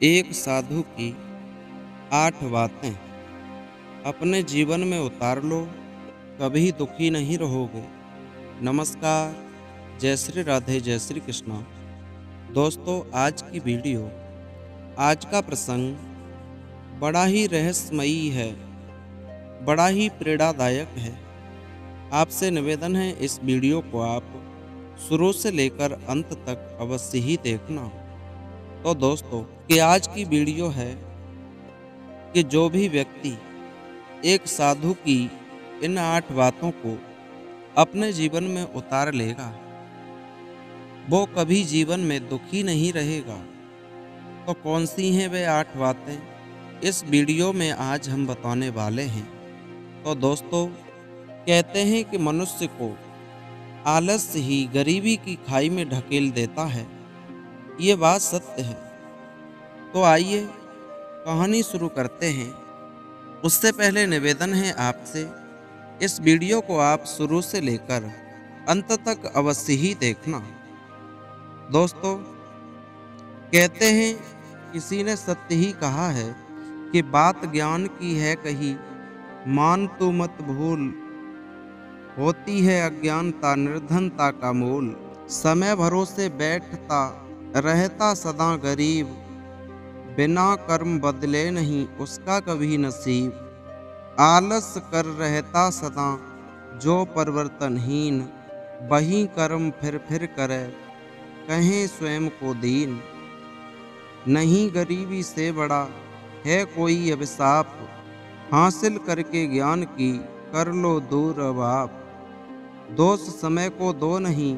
एक साधु की 8 बातें अपने जीवन में उतार लो, कभी दुखी नहीं रहोगे। नमस्कार, जय श्री राधे, जय श्री कृष्णा। दोस्तों, आज की वीडियो, आज का प्रसंग बड़ा ही रहस्यमयी है, बड़ा ही प्रेरणादायक है। आपसे निवेदन है, इस वीडियो को आप शुरू से लेकर अंत तक अवश्य ही देखना। तो दोस्तों, कि आज की वीडियो है कि जो भी व्यक्ति एक साधु की इन 8 बातों को अपने जीवन में उतार लेगा, वो कभी जीवन में दुखी नहीं रहेगा। तो कौन सी हैं वे 8 बातें, इस वीडियो में आज हम बताने वाले हैं। तो दोस्तों, कहते हैं कि मनुष्य को आलस्य ही गरीबी की खाई में ढकेल देता है। ये बात सत्य है। तो आइए कहानी शुरू करते हैं। उससे पहले निवेदन है आपसे, इस वीडियो को आप शुरू से लेकर अंत तक अवश्य ही देखना। दोस्तों, कहते हैं किसी ने सत्य ही कहा है कि बात ज्ञान की है कही, मान तू मत भूल, होती है अज्ञानता निर्धनता का मूल। समय भरोसे बैठता रहता सदा गरीब, बिना कर्म बदले नहीं उसका कभी नसीब। आलस कर रहता सदा जो परिवर्तनहीन, वही कर्म फिर करे कहें स्वयं को दीन। नहीं गरीबी से बड़ा है कोई अभिशाप, हासिल करके ज्ञान की कर लो दूर अब आप। दोष समय को दो नहीं,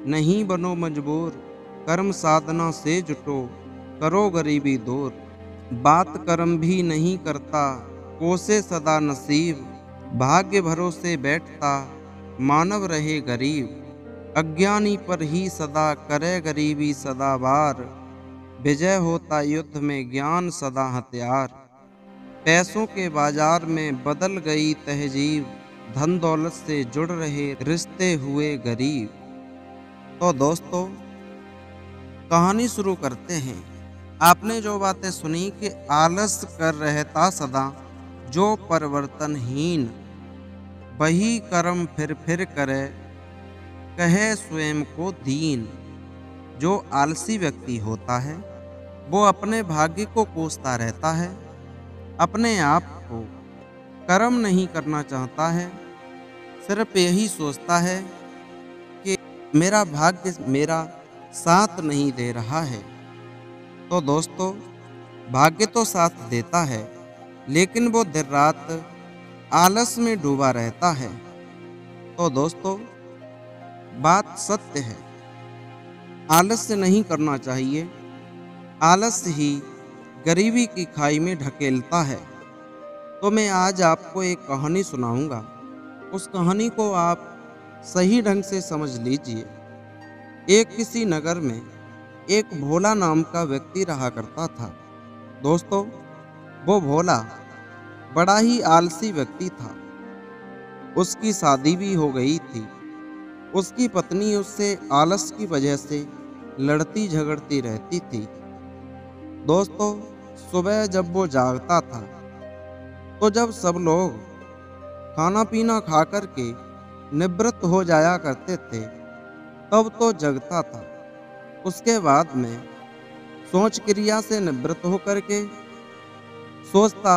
नहीं बनो मजबूर, कर्म साधना से जुटो करो गरीबी दूर। बात कर्म भी नहीं करता कोसे सदा नसीब, भाग्य भरोसे बैठता मानव रहे गरीब। अज्ञानी पर ही सदा करे गरीबी सदा वार, विजय होता युद्ध में ज्ञान सदा हथियार। पैसों के बाजार में बदल गई तहजीब, धन दौलत से जुड़ रहे रिश्ते हुए गरीब। तो दोस्तों, कहानी शुरू करते हैं। आपने जो बातें सुनी कि आलस कर रहता सदा जो परिवर्तनहीन, वही कर्म फिर करे कहे स्वयं को दीन। जो आलसी व्यक्ति होता है वो अपने भाग्य को कोसता रहता है, अपने आप को कर्म नहीं करना चाहता है, सिर्फ यही सोचता है कि मेरा भाग्य मेरा साथ नहीं दे रहा है। तो दोस्तों, भाग्य तो साथ देता है, लेकिन वो दिन रात आलस में डूबा रहता है। तो दोस्तों, बात सत्य है, आलस्य नहीं करना चाहिए। आलस्य ही गरीबी की खाई में ढकेलता है। तो मैं आज आपको एक कहानी सुनाऊंगा, उस कहानी को आप सही ढंग से समझ लीजिए। एक किसी नगर में एक भोला नाम का व्यक्ति रहा करता था। दोस्तों, वो भोला बड़ा ही आलसी व्यक्ति था। उसकी शादी भी हो गई थी। उसकी पत्नी उससे आलस की वजह से लड़ती झगड़ती रहती थी। दोस्तों, सुबह जब वो जागता था तो जब सब लोग खाना पीना खा कर के निवृत्त हो जाया करते थे, तब तो जगता था। उसके बाद में सोच क्रिया से निवृत्त होकर के सोचता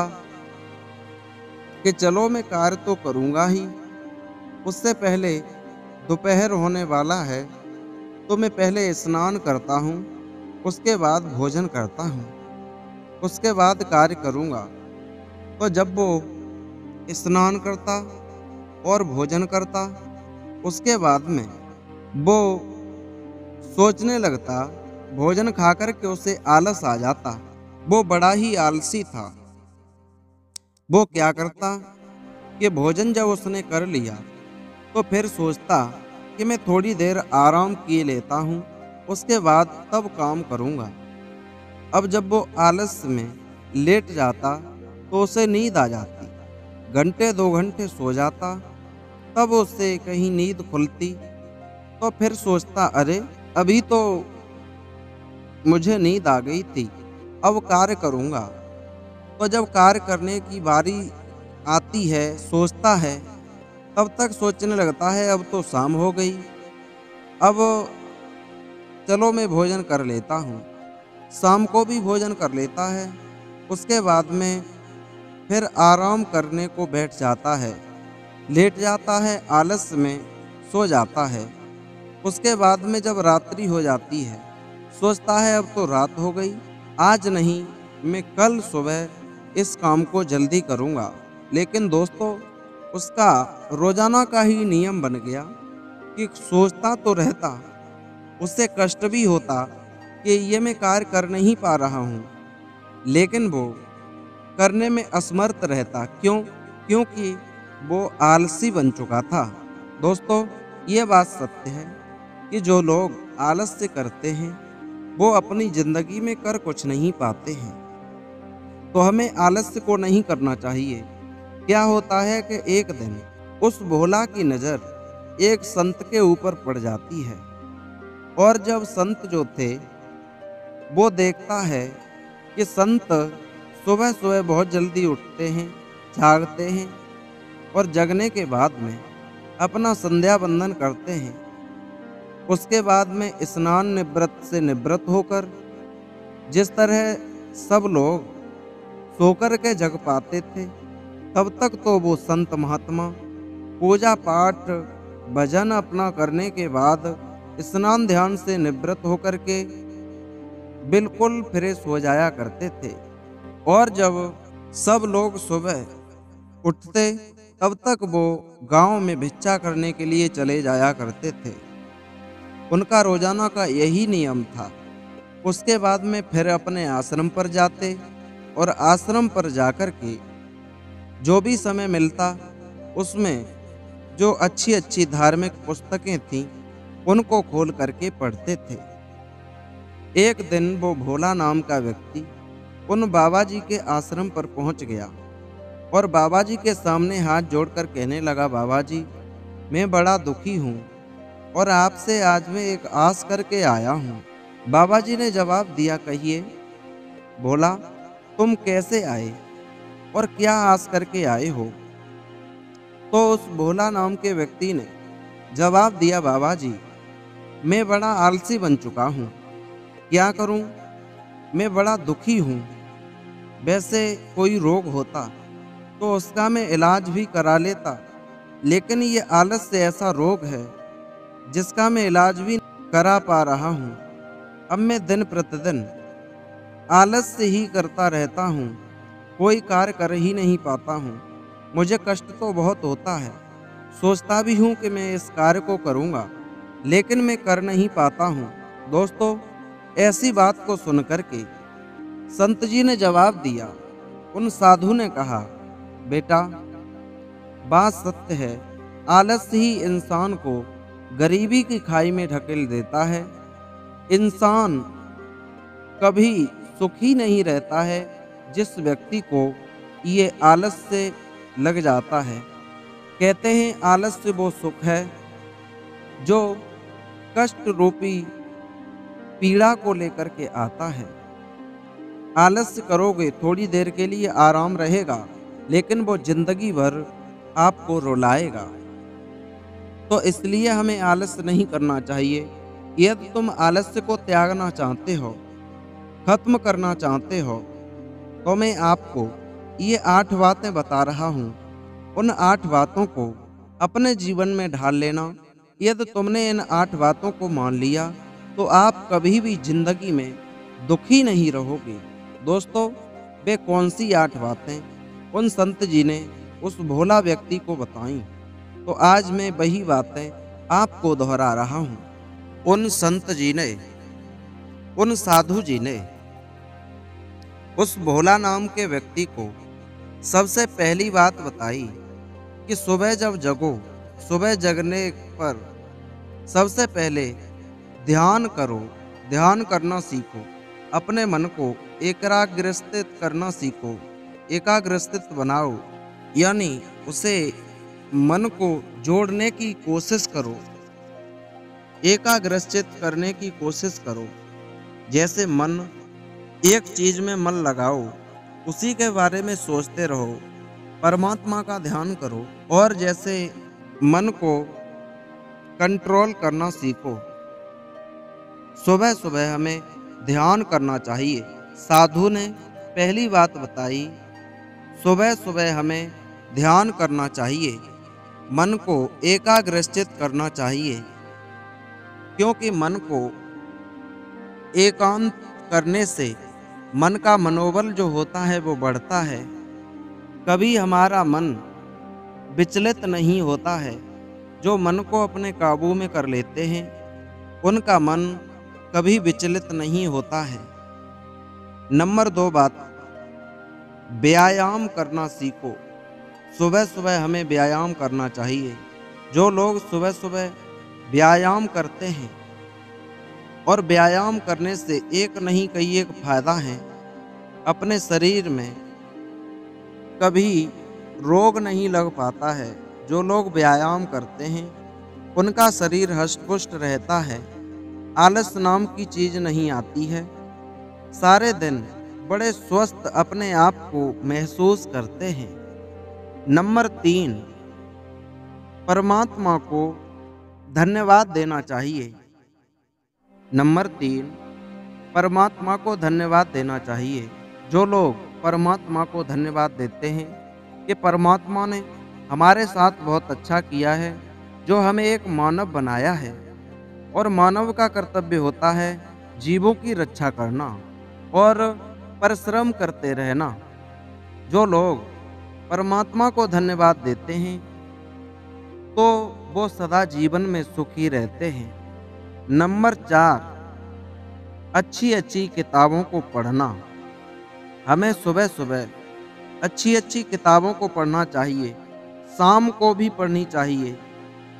कि चलो मैं कार्य तो करूँगा ही, उससे पहले दोपहर होने वाला है तो मैं पहले स्नान करता हूँ, उसके बाद भोजन करता हूँ, उसके बाद कार्य करूँगा। तो जब वो स्नान करता और भोजन करता, उसके बाद में वो सोचने लगता, भोजन खाकर के उसे आलस आ जाता। वो बड़ा ही आलसी था। वो क्या करता कि भोजन जब उसने कर लिया तो फिर सोचता कि मैं थोड़ी देर आराम किए लेता हूँ, उसके बाद तब काम करूँगा। अब जब वो आलस में लेट जाता तो उसे नींद आ जाती, घंटे 2 घंटे सो जाता, तब उससे कहीं नींद खुलती तो फिर सोचता, अरे अभी तो मुझे नींद आ गई थी, अब कार्य करूँगा। तो जब कार्य करने की बारी आती है, सोचता है, तब तक सोचने लगता है अब तो शाम हो गई, अब चलो मैं भोजन कर लेता हूँ। शाम को भी भोजन कर लेता है। उसके बाद में फिर आराम करने को बैठ जाता है, लेट जाता है, आलस में सो जाता है। उसके बाद में जब रात्रि हो जाती है, सोचता है अब तो रात हो गई, आज नहीं, मैं कल सुबह इस काम को जल्दी करूँगा। लेकिन दोस्तों, उसका रोजाना का ही नियम बन गया कि सोचता तो रहता, उससे कष्ट भी होता कि ये मैं कार्य कर नहीं पा रहा हूँ, लेकिन वो करने में असमर्थ रहता। क्यों? क्योंकि वो आलसी बन चुका था। दोस्तों, ये बात सत्य है कि जो लोग आलस से करते हैं, वो अपनी ज़िंदगी में कर कुछ नहीं पाते हैं। तो हमें आलस्य को नहीं करना चाहिए। क्या होता है कि एक दिन उस भोला की नज़र एक संत के ऊपर पड़ जाती है, और जब संत जो थे, वो देखता है कि संत सुबह सुबह बहुत जल्दी उठते हैं, जागते हैं, और जगने के बाद में अपना संध्या बंदन करते हैं। उसके बाद में स्नान निवृत्त से निवृत्त होकर जिस तरह सब लोग सोकर के जग पाते थे, तब तक तो वो संत महात्मा पूजा पाठ भजन अपना करने के बाद स्नान ध्यान से निवृत्त होकर के बिल्कुल फ्रेश हो जाया करते थे। और जब सब लोग सुबह उठते, तब तक वो गांव में भिक्षा करने के लिए चले जाया करते थे। उनका रोजाना का यही नियम था। उसके बाद में फिर अपने आश्रम पर जाते, और आश्रम पर जाकर के जो भी समय मिलता, उसमें जो अच्छी अच्छी धार्मिक पुस्तकें थीं, उनको खोल करके पढ़ते थे। एक दिन वो भोला नाम का व्यक्ति उन बाबा जी के आश्रम पर पहुंच गया, और बाबा जी के सामने हाथ जोड़कर कहने लगा, बाबा जी, मैं बड़ा दुखी हूँ, और आपसे आज मैं एक आस करके आया हूँ। बाबा जी ने जवाब दिया, कहिए। बोला, तुम कैसे आए और क्या आस करके आए हो? तो उस भोला नाम के व्यक्ति ने जवाब दिया, बाबा जी, मैं बड़ा आलसी बन चुका हूँ, क्या करूँ? मैं बड़ा दुखी हूँ। वैसे कोई रोग होता तो उसका मैं इलाज भी करा लेता, लेकिन ये आलस से ऐसा रोग है जिसका मैं इलाज भी करा पा रहा हूँ। अब मैं दिन प्रतिदिन आलस से ही करता रहता हूँ, कोई कार्य कर ही नहीं पाता हूँ। मुझे कष्ट तो बहुत होता है, सोचता भी हूँ कि मैं इस कार्य को करूँगा, लेकिन मैं कर नहीं पाता हूँ। दोस्तों, ऐसी बात को सुनकर के संत जी ने जवाब दिया। उन साधु ने कहा, बेटा, बात सत्य है, आलस ही इंसान को गरीबी की खाई में ढकेल देता है। इंसान कभी सुखी नहीं रहता है जिस व्यक्ति को ये आलस से लग जाता है। कहते हैं आलस्य वो सुख है जो कष्ट रूपी पीड़ा को लेकर के आता है। आलस्य करोगे, थोड़ी देर के लिए आराम रहेगा, लेकिन वो जिंदगी भर आपको रुलाएगा। तो इसलिए हमें आलस्य नहीं करना चाहिए। यदि तुम आलस्य को त्यागना चाहते हो, खत्म करना चाहते हो, तो मैं आपको ये 8 बातें बता रहा हूँ। उन 8 बातों को अपने जीवन में ढाल लेना। यदि तुमने इन 8 बातों को मान लिया, तो आप कभी भी जिंदगी में दुखी नहीं रहोगे। दोस्तों, वे कौन सी 8 बातें उन संत जी ने उस भोला व्यक्ति को बताई, तो आज मैं वही बातें आपको दोहरा रहा हूँ। उन संत जी ने, उन साधु जी ने उस भोला नाम के व्यक्ति को सबसे पहली बात बताई कि सुबह जब जगो, सुबह जगने पर सबसे पहले ध्यान करो, ध्यान करना सीखो, अपने मन को एकाग्रस्थित करना सीखो, एकाग्रस्थित बनाओ, यानी उसे मन को जोड़ने की कोशिश करो, एकाग्रस्थित करने की कोशिश करो। जैसे मन एक चीज में मन लगाओ, उसी के बारे में सोचते रहो, परमात्मा का ध्यान करो और जैसे मन को कंट्रोल करना सीखो। सुबह सुबह हमें ध्यान करना चाहिए। साधु ने पहली बात बताई, सुबह सुबह हमें ध्यान करना चाहिए, मन को एकाग्रचित करना चाहिए, क्योंकि मन को एकांत करने से मन का मनोबल जो होता है वो बढ़ता है। कभी हमारा मन विचलित नहीं होता है। जो मन को अपने काबू में कर लेते हैं उनका मन कभी विचलित नहीं होता है। नंबर 2 बात, व्यायाम करना सीखो। सुबह सुबह हमें व्यायाम करना चाहिए। जो लोग सुबह सुबह व्यायाम करते हैं, और व्यायाम करने से एक नहीं कई एक फायदा है, अपने शरीर में कभी रोग नहीं लग पाता है। जो लोग व्यायाम करते हैं उनका शरीर हष्ट-पुष्ट रहता है, आलस नाम की चीज नहीं आती है, सारे दिन बड़े स्वस्थ अपने आप को महसूस करते हैं। नंबर 3, परमात्मा को धन्यवाद देना चाहिए। नंबर 3, परमात्मा को धन्यवाद देना चाहिए। जो लोग परमात्मा को धन्यवाद देते हैं कि परमात्मा ने हमारे साथ बहुत अच्छा किया है, जो हमें एक मानव बनाया है, और मानव का कर्तव्य होता है जीवों की रक्षा करना और परिश्रम करते रहना। जो लोग परमात्मा को धन्यवाद देते हैं तो वो सदा जीवन में सुखी रहते हैं। नंबर 4, अच्छी अच्छी किताबों को पढ़ना। हमें सुबह सुबह अच्छी अच्छी किताबों को पढ़ना चाहिए, शाम को भी पढ़नी चाहिए।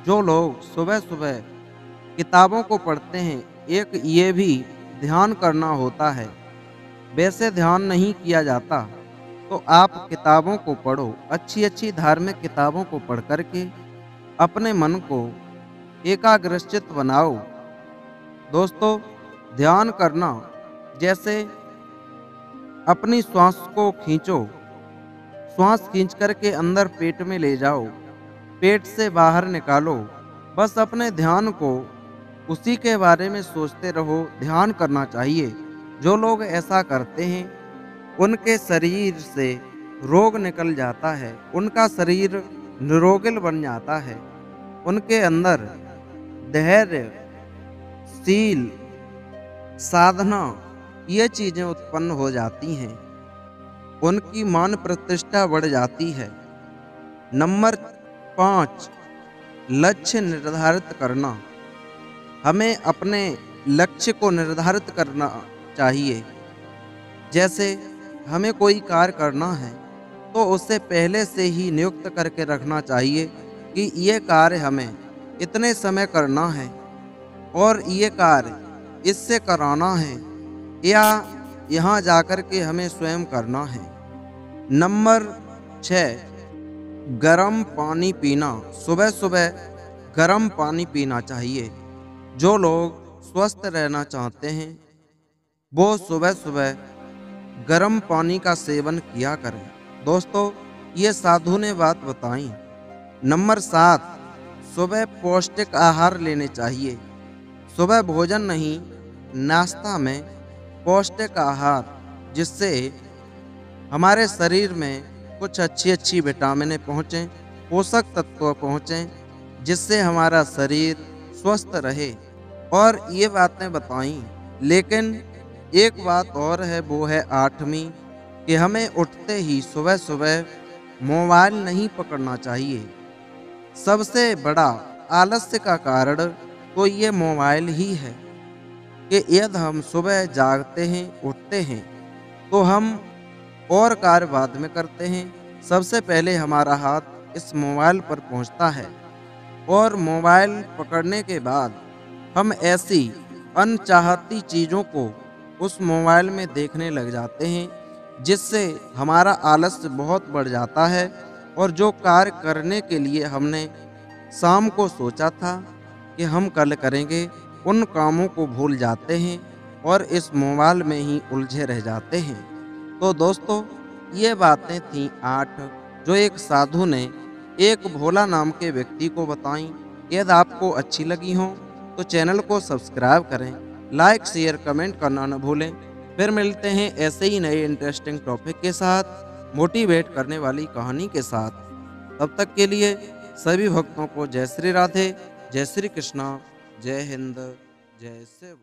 जो लोग सुबह सुबह किताबों को पढ़ते हैं, एक ये भी ध्यान करना होता है, वैसे ध्यान नहीं किया जाता, तो आप किताबों को पढ़ो, अच्छी अच्छी धार्मिक किताबों को पढ़ करके अपने मन को एकाग्रचित बनाओ। दोस्तों, ध्यान करना जैसे अपनी श्वास को खींचो, श्वास खींच करके अंदर पेट में ले जाओ, पेट से बाहर निकालो, बस अपने ध्यान को उसी के बारे में सोचते रहो, ध्यान करना चाहिए। जो लोग ऐसा करते हैं उनके शरीर से रोग निकल जाता है, उनका शरीर निरोगिल बन जाता है, उनके अंदर धैर्य, शील, साधना ये चीज़ें उत्पन्न हो जाती हैं, उनकी मान प्रतिष्ठा बढ़ जाती है। नंबर 5, लक्ष्य निर्धारित करना। हमें अपने लक्ष्य को निर्धारित करना चाहिए। जैसे हमें कोई कार्य करना है तो उससे पहले से ही नियुक्त करके रखना चाहिए कि ये कार्य हमें इतने समय करना है और ये कार्य इससे कराना है, या यहाँ जाकर के हमें स्वयं करना है। नंबर 6, गर्म पानी पीना। सुबह सुबह गर्म पानी पीना चाहिए। जो लोग स्वस्थ रहना चाहते हैं वो सुबह सुबह गर्म पानी का सेवन किया करें। दोस्तों, ये साधु ने बात बताई। नंबर 7, सुबह पौष्टिक आहार लेने चाहिए। सुबह भोजन नहीं, नाश्ता में पौष्टिक आहार, जिससे हमारे शरीर में कुछ अच्छी अच्छी विटामिनें पहुँचें, पोषक तत्व पहुँचें, जिससे हमारा शरीर स्वस्थ रहे। और ये बातें बताई, लेकिन एक बात और है, वो है 8वीं, कि हमें उठते ही सुबह सुबह मोबाइल नहीं पकड़ना चाहिए। सबसे बड़ा आलस्य का कारण तो ये मोबाइल ही है कि यदि हम सुबह जागते हैं, उठते हैं, तो हम और कार्य बाद में करते हैं, सबसे पहले हमारा हाथ इस मोबाइल पर पहुंचता है, और मोबाइल पकड़ने के बाद हम ऐसी अनचाहती चीज़ों को उस मोबाइल में देखने लग जाते हैं, जिससे हमारा आलस्य बहुत बढ़ जाता है, और जो कार्य करने के लिए हमने शाम को सोचा था कि हम कल करेंगे, उन कामों को भूल जाते हैं और इस मोबाइल में ही उलझे रह जाते हैं। तो दोस्तों, ये बातें थीं 8 जो एक साधु ने एक भोला नाम के व्यक्ति को बताई। यदि आपको अच्छी लगी हो तो चैनल को सब्सक्राइब करें, लाइक शेयर कमेंट करना न भूलें। फिर मिलते हैं ऐसे ही नए इंटरेस्टिंग टॉपिक के साथ, मोटिवेट करने वाली कहानी के साथ। तब तक के लिए सभी भक्तों को जय श्री राधे, जय श्री कृष्णा, जय हिंद, जय शिव।